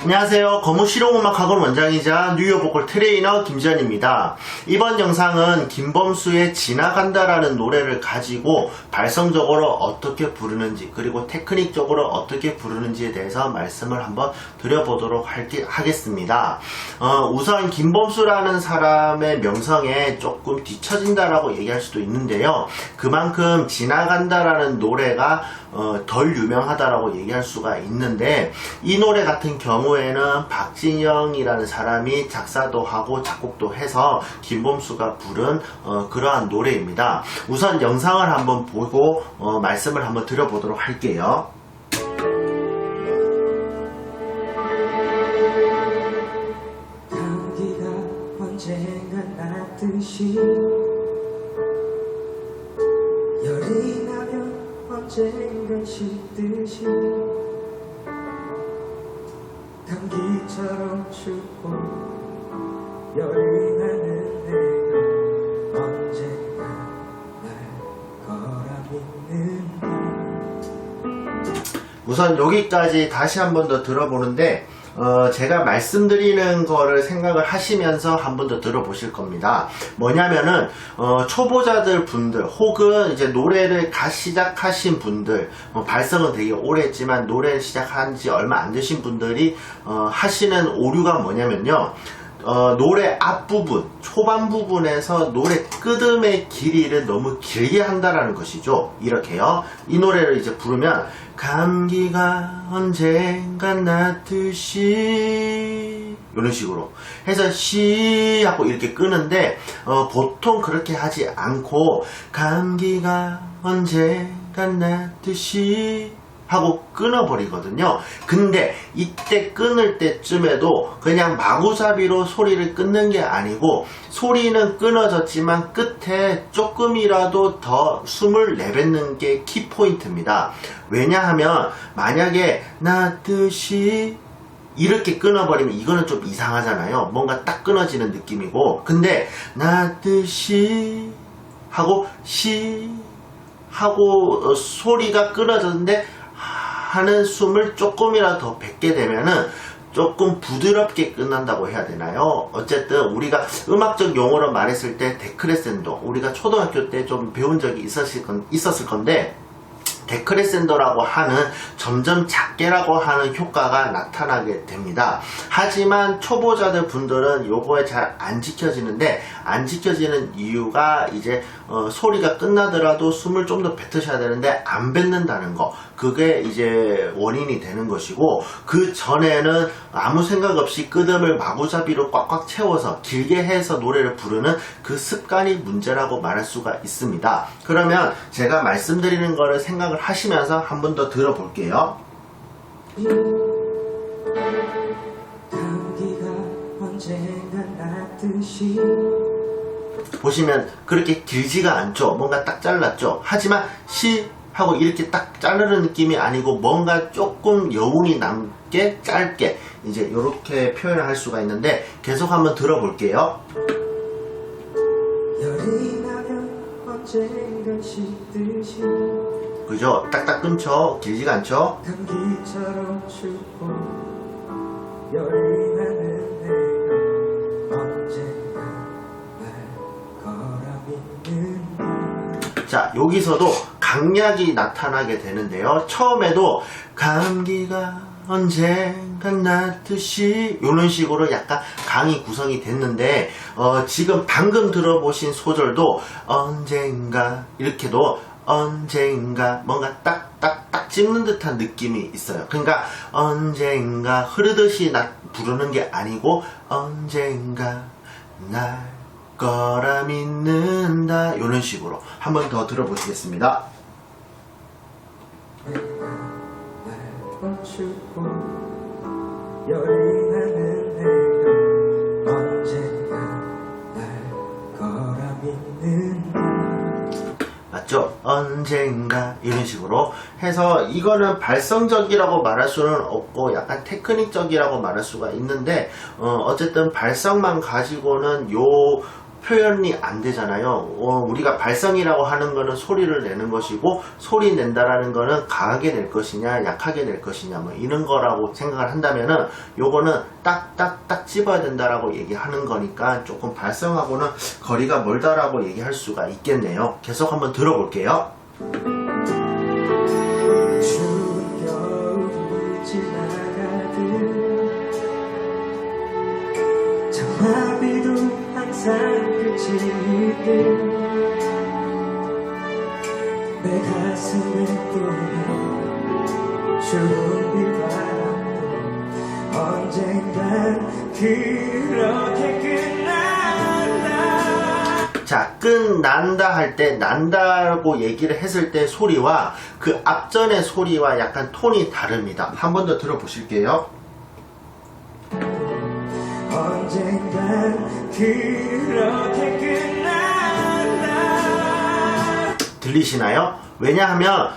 안녕하세요. 거무 실용음악학원 원장이자 뉴욕 보컬 트레이너 김지현입니다. 이번 영상은 김범수의 지나간다라는 노래를 가지고 발성적으로 어떻게 부르는지 그리고 테크닉적으로 어떻게 부르는지에 대해서 말씀을 한번 드려보도록 하겠습니다. 우선 김범수라는 사람의 명성에 조금 뒤처진다라고 얘기할 수도 있는데요. 그만큼 지나간다라는 노래가 덜 유명하다라고 얘기할 수가 있는데, 이 노래 같은 경우에는 박진영이라는 사람이 작사도 하고 작곡도 해서 김범수가 부른 그러한 노래입니다. 우선 영상을 한번 보고 말씀을 한번 드려보도록 할게요. 감기가 언젠가 났듯이 열이 나면 언젠가 식듯이 감기처럼 춥고 열이 나는 내가 언젠가 날 거라 믿는다. 우선 여기까지 다시 한 번 더 들어보는데, 제가 말씀드리는 거를 생각을 하시면서 한 번 더 들어보실 겁니다. 뭐냐면은 초보자들 분들 혹은 이제 노래를 시작하신 분들, 발성은 되게 오래 했지만 노래를 시작한 지 얼마 안 되신 분들이 하시는 오류가 뭐냐면요, 노래 앞부분, 초반 부분에서 노래 끄듬의 길이를 너무 길게 한다라는 것이죠. 이렇게요. 이 노래를 이제 부르면 감기가 언젠가 났듯이 이런 식으로 해서 시 하고 이렇게 끄는데, 보통 그렇게 하지 않고 감기가 언젠가 났듯이 하고 끊어버리거든요. 근데 이때 끊을 때쯤에도 그냥 마구잡이로 소리를 끊는 게 아니고, 소리는 끊어졌지만 끝에 조금이라도 더 숨을 내뱉는 게 키포인트입니다. 왜냐하면 만약에 났듯이 이렇게 끊어버리면 이거는 좀 이상하잖아요. 뭔가 딱 끊어지는 느낌이고, 근데 났듯이 하고 시 하고 소리가 끊어졌는데 하는 숨을 조금이라도 더 뱉게 되면은 조금 부드럽게 끝난다고 해야 되나요? 어쨌든 우리가 음악적 용어로 말했을 때 데크레센도, 우리가 초등학교 때 좀 배운 적이 있었을 건데, 데크레센도라고 하는 점점 작게라고 하는 효과가 나타나게 됩니다. 하지만 초보자들 분들은 요거에 잘 안 지켜지는데, 안 지켜지는 이유가 이제 소리가 끝나더라도 숨을 좀 더 뱉으셔야 되는데 안 뱉는다는 거, 그게 이제 원인이 되는 것이고, 그 전에는 아무 생각 없이 끄듬을 마구잡이로 꽉꽉 채워서 길게 해서 노래를 부르는 그 습관이 문제라고 말할 수가 있습니다. 그러면 제가 말씀드리는 거를 생각을 하시면서 한 번 더 들어볼게요. 감기가 언젠가 났듯이 보시면 그렇게 길지가 않죠. 뭔가 딱 잘랐죠. 하지만 시 하고 이렇게 딱 자르는 느낌이 아니고, 뭔가 조금 여운이 남게 짧게 이제 이렇게 표현을 할 수가 있는데, 계속 한번 들어볼게요. 열이 나면 언젠가 식듯이 그죠? 딱딱 끊죠? 길지가 않죠? 감기처럼 춥고 열이 나는 내가 언젠가 날 거라 믿는다. 자, 여기서도 강약이 나타나게 되는데요. 처음에도 감기가 언젠가 났듯이 이런 식으로 약간 강이 구성이 됐는데, 지금 방금 들어보신 소절도 언젠가 이렇게도 언젠가 뭔가 딱 찝는 듯한 느낌이 있어요. 그러니까 언젠가 흐르듯이 부르는 게 아니고 언젠가 날 거라 믿는다, 이런 식으로 한 번 더 들어보시겠습니다. 날 춥고 열이 나는 내가 언젠가 날 거라 믿는다. 맞죠? 언젠가 이런 식으로 해서, 이거는 발성적이라고 말할 수는 없고 약간 테크닉적이라고 말할 수가 있는데, 어쨌든 발성만 가지고는 요 표현이 안 되잖아요. 우리가 발성이라고 하는 거는 소리를 내는 것이고, 소리 낸다라는 거는 강하게 낼 것이냐 약하게 낼 것이냐 뭐 이런 거라고 생각을 한다면은 요거는 딱딱딱 집어야 된다라고 얘기하는 거니까 조금 발성하고는 거리가 멀다라고 얘기할 수가 있겠네요. 계속 한번 들어볼게요. 추운 겨울이 지나가듯 장마비도 항상 그칠 듯 내 가슴을 뿌린 추운 비바람도 언젠간 그렇게 끝난다. 자, 끝난다 할 때, 난다고 얘기를 했을 때 소리와 그 앞전의 소리와 약간 톤이 다릅니다. 한 번 더 들어보실게요. 언젠간 그렇게 끝난다. 들리시나요? 왜냐하면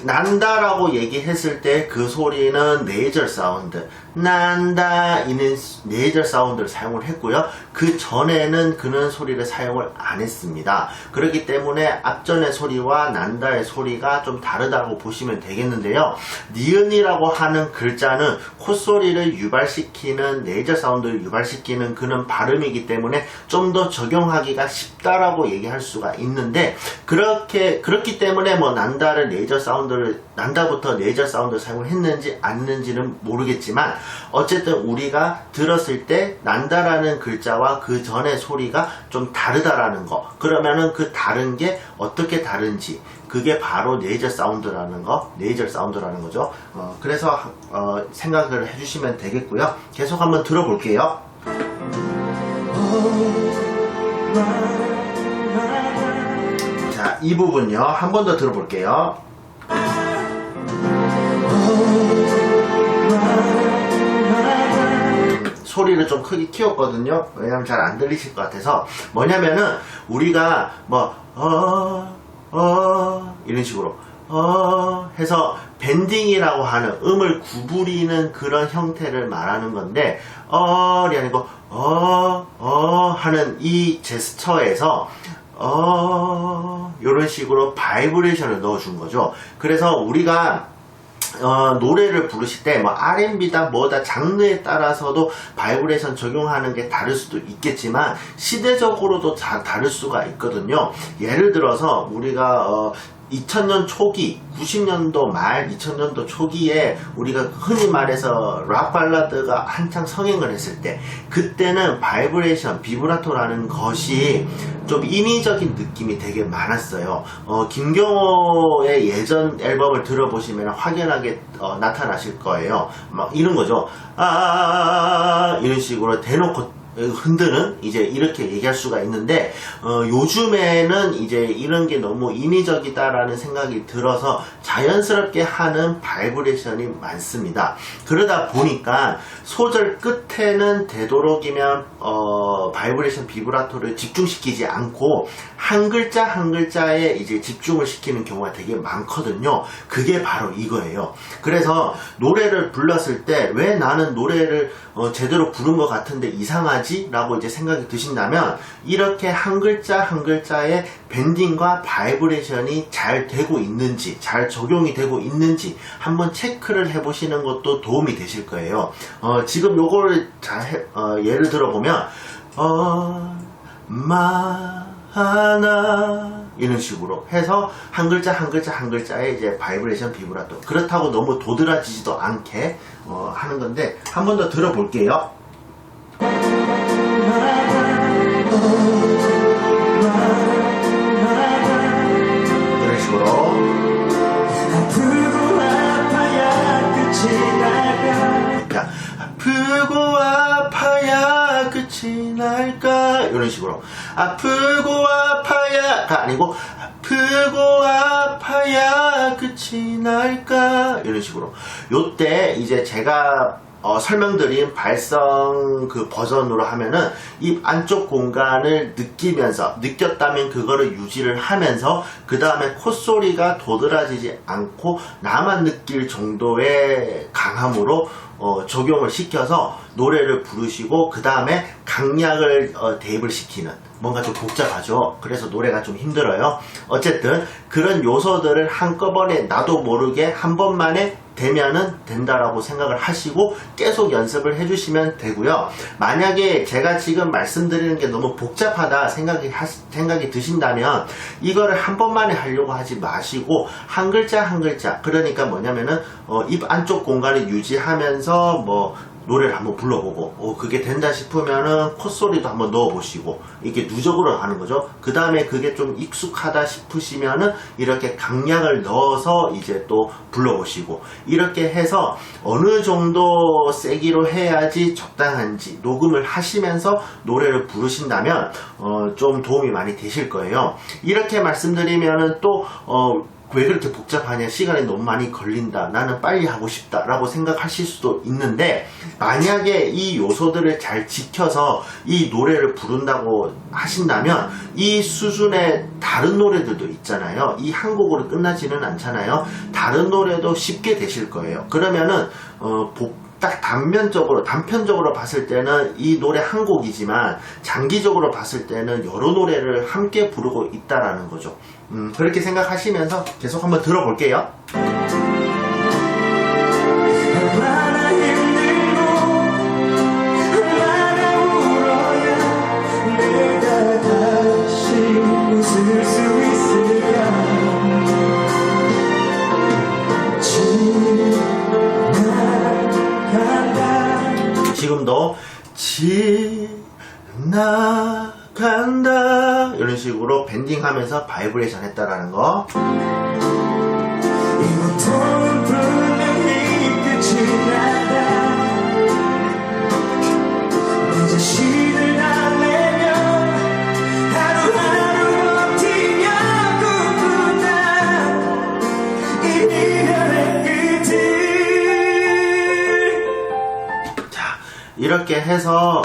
난다라고 얘기했을 때 그 소리는 네이절 사운드, 난다 이는 네이절 사운드를 사용을 했고요. 그 전에는 그는 소리를 사용을 안 했습니다. 그렇기 때문에 앞전의 소리와 난다의 소리가 좀 다르다고 보시면 되겠는데요. 니은이라고 하는 글자는 콧소리를 유발시키는, 네이절 사운드를 유발시키는 그런 발음이기 때문에 좀 더 적용하기가 쉽다라고 얘기할 수가 있는데, 그렇기 때문에 뭐 난다를 네이절 사운드를, 난다부터 네이절 사운드를 사용을 했는지 안 했는지는 모르겠지만, 어쨌든 우리가 들었을 때 난다라는 글자와 그 전의 소리가 좀 다르다라는 거, 그러면은 그 다른 게 어떻게 다른지, 그게 바로 네이절 사운드라는 거, 네이절 사운드라는 거죠. 그래서 생각을 해주시면 되겠고요. 계속 한번 들어볼게요. 자, 이 부분요 한 번 더 들어볼게요. 소리를 좀 크게 키웠거든요. 왜냐면 잘 안 들리실 것 같아서. 뭐냐면은 우리가 뭐 이런 식으로 해서 밴딩이라고 하는 음을 구부리는 그런 형태를 말하는 건데, 이 아니고 하는 이 제스처에서 이런 식으로 바이브레이션을 넣어준 거죠. 그래서 우리가 노래를 부르실 때 뭐 R&B다 뭐다 장르에 따라서도 바이브레이션 적용하는 게 다를 수도 있겠지만 시대적으로도 다를 수가 있거든요. 예를 들어서 우리가 2000년 초기, 90년도 말, 2000년도 초기에 우리가 흔히 말해서 락 발라드가 한창 성행을 했을 때, 그때는 바이브레이션, 비브라토라는 것이 좀 인위적인 느낌이 되게 많았어요. 김경호의 예전 앨범을 들어보시면 확연하게 나타나실 거예요. 막 이런 거죠. 이런 식으로 대놓고 흔드는, 이제 이렇게 얘기할 수가 있는데, 요즘에는 이제 이런 게 너무 인위적이다라는 생각이 들어서 자연스럽게 하는 바이브레이션이 많습니다. 그러다 보니까 소절 끝에는 되도록이면 바이브레이션 비브라토를 집중시키지 않고 한 글자 한 글자에 이제 집중을 시키는 경우가 되게 많거든요. 그게 바로 이거예요. 그래서 노래를 불렀을 때 왜 나는 노래를 제대로 부른 것 같은데 이상하지? 라고 이제 생각이 드신다면, 이렇게 한 글자 한 글자에 밴딩과 바이브레이션이 잘 되고 있는지, 잘 적용이 되고 있는지 한번 체크를 해보시는 것도 도움이 되실 거예요. 지금 요거를 예를 들어보면 하나 이런 식으로 해서 한 글자 한 글자 한 글자에 이제 바이브레이션 비브라토, 그렇다고 너무 도드라지지도 않게 하는 건데, 한 번 더 들어볼게요. 이런 식으로. 아프고 아파야 끝이 날까. 자, 아프고 아파야 끝이 날까, 이런 식으로. 아프고 아파야가 아니고 아프고 아파야 끝이 날까, 이런 식으로. 요때 이제 제가 설명드린 발성 그 버전으로 하면은 입 안쪽 공간을 느꼈다면 그거를 유지를 하면서, 그 다음에 콧소리가 도드라지지 않고 나만 느낄 정도의 강함으로 적용을 시켜서 노래를 부르시고, 그 다음에 강약을 대입을 시키는 뭔가 좀 복잡하죠. 그래서 노래가 좀 힘들어요. 어쨌든 그런 요소들을 한꺼번에 나도 모르게 한 번만에 되면은 된다라고 생각을 하시고 계속 연습을 해주시면 되고요. 만약에 제가 지금 말씀드리는 게 너무 복잡하다 생각이 드신다면 이거를 한 번만에 하려고 하지 마시고 한 글자 한 글자, 그러니까 뭐냐면은 입 안쪽 공간을 유지하면서 뭐 노래를 한번 불러보고 그게 된다 싶으면은 콧소리도 한번 넣어보시고 이렇게 누적으로 하는 거죠. 그 다음에 그게 좀 익숙하다 싶으시면은 이렇게 강약을 넣어서 이제 또 불러보시고 이렇게 해서 어느 정도 세기로 해야지 적당한지 녹음을 하시면서 노래를 부르신다면 좀 도움이 많이 되실 거예요. 이렇게 말씀드리면은 또 왜 그렇게 복잡하냐, 시간이 너무 많이 걸린다, 나는 빨리 하고 싶다 라고 생각하실 수도 있는데, 만약에 이 요소들을 잘 지켜서 이 노래를 부른다고 하신다면 이 수준의 다른 노래들도 있잖아요. 이 한 곡으로 끝나지는 않잖아요. 다른 노래도 쉽게 되실 거예요. 그러면은 딱 단편적으로 봤을 때는 이 노래 한 곡이지만 장기적으로 봤을 때는 여러 노래를 함께 부르고 있다라는 거죠. 그렇게 생각하시면서 계속 한번 들어볼게요. 얼마나 힘들고 얼마나 울어야 내가 다시 웃을 수 있을까. 지금도 지나간다 이런 식으로 밴딩하면서 바이브레이션 했다라는 거. 이것도 분명히 끝이 나다. 내 자신을 달래며 하루하루 버티려고구나. 이 미련의 끝을. 자, 이렇게 해서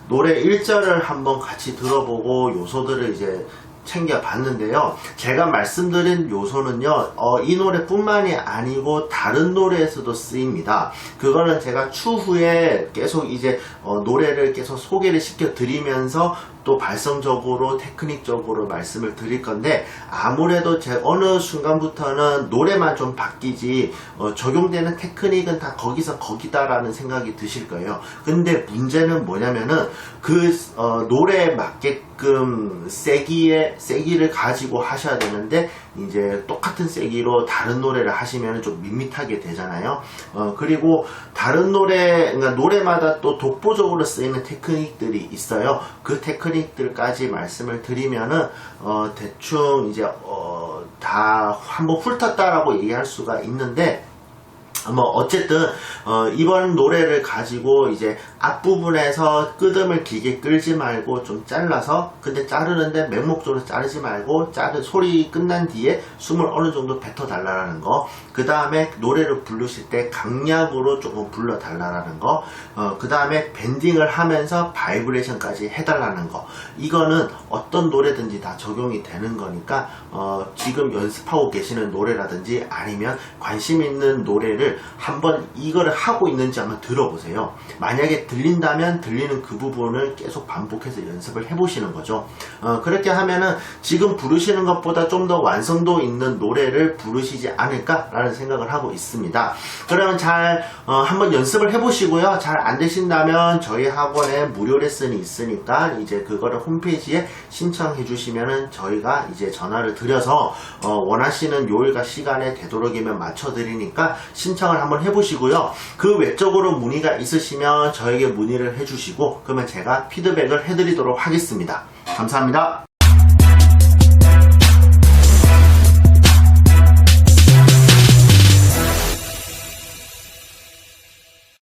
노래 1절을 한번 같이 들어보고 요소들을 이제 챙겨봤는데요. 제가 말씀드린 요소는요, 이 노래뿐만이 아니고 다른 노래에서도 쓰입니다. 그거는 제가 추후에 계속 이제 노래를 계속 소개를 시켜드리면서 또 발성적으로 테크닉적으로 말씀을 드릴 건데, 아무래도 어느 순간부터는 노래만 좀 바뀌지 적용되는 테크닉은 다 거기서 거기다라는 생각이 드실 거예요. 근데 문제는 뭐냐면은 그 노래에 맞게끔 세기를 가지고 하셔야 되는데, 이제 똑같은 세기로 다른 노래를 하시면 좀 밋밋하게 되잖아요. 그리고 다른 그러니까 노래마다 또 독보적으로 쓰이는 테크닉들이 있어요. 그 테크닉들까지 말씀을 드리면은 대충 이제 다 한번 훑었다라고 얘기할 수가 있는데, 뭐 어쨌든 이번 노래를 가지고 이제 앞부분에서 끄듬을 길게 끌지 말고 좀 잘라서, 근데 자르는데 맹목적으로 자르지 말고 소리 끝난 뒤에 숨을 어느 정도 뱉어 달라는 거, 그 다음에 노래를 부르실 때 강약으로 조금 불러 달라는 거, 그 다음에 밴딩을 하면서 바이브레이션까지 해달라는 거, 이거는 어떤 노래든지 다 적용이 되는 거니까 지금 연습하고 계시는 노래라든지 아니면 관심 있는 노래를 한번 이거를 하고 있는지 한번 들어보세요. 만약에 들린다면 들리는 그 부분을 계속 반복해서 연습을 해보시는 거죠. 그렇게 하면은 지금 부르시는 것보다 좀 더 완성도 있는 노래를 부르시지 않을까라는 생각을 하고 있습니다. 그러면 잘 한번 연습을 해보시고요. 잘 안 되신다면 저희 학원에 무료 레슨이 있으니까 이제 그거를 홈페이지에 신청해 주시면은 저희가 이제 전화를 드려서 원하시는 요일과 시간에 되도록이면 맞춰 드리니까 신청을 한번 해보시고요. 그 외적으로 문의가 있으시면 저에게 문의를 해주시고, 그러면 제가 피드백을 해드리도록 하겠습니다. 감사합니다.